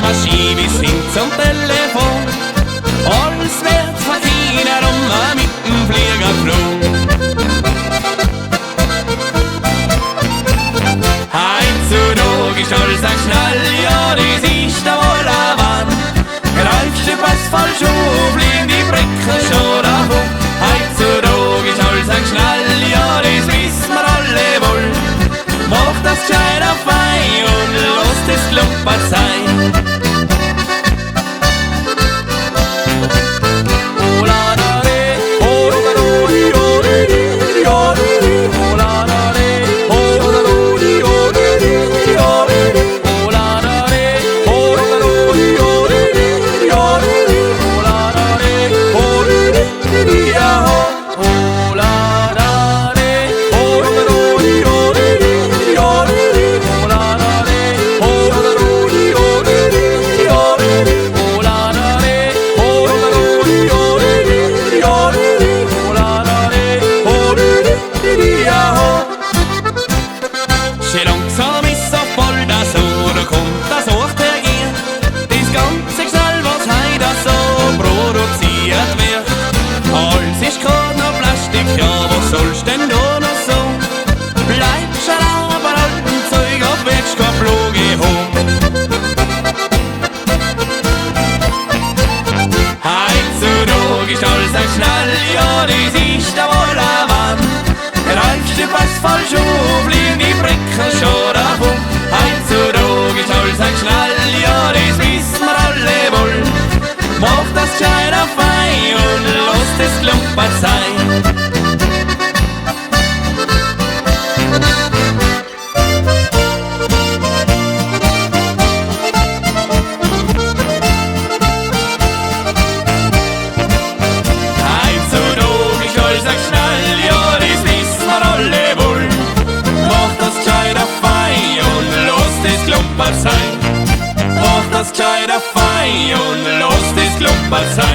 Waschmaschine bis hin zum Telefon. Alles wird verfeinert und man mit dem Flieger floh. Heutzutage ist alles ein Schnell, ja, das ist da wohl ein Wahn. Greifst du was falsch auf, fliegen die Brecken schon davon. Heutzutage ist alles ein Schnell, ja, das wissen wir alle wohl. Mach das gescheit auf ein und lass das Klumpert sein. Langsam ist so voll das so, da kommt das auch der Gier. Das ganze Geschnall, was heute so produziert wird. Alles ist grad noch Plastik, ja, was sollst denn da noch so? Bleib schon aber alten Zeug auf, willst kein Floge home. Heutzutage ist alles ein Schnall, ja, das ist da wohl ein Wahn. Greifst du was falsch auf, fliegen die Brecken schon davon. Heutzutage ist alles ein Schnall, ja, das wissen wir alle wohl. Mach das gescheit auf ein und lass das Klumpert sein. Heutzutage ist alles ein Schnall, ja, das wissen wir alle wohl. Mach das gescheit auf ein und lass das Klumpert sein. Mach das gescheit auf ein und lass das Klumpert sein.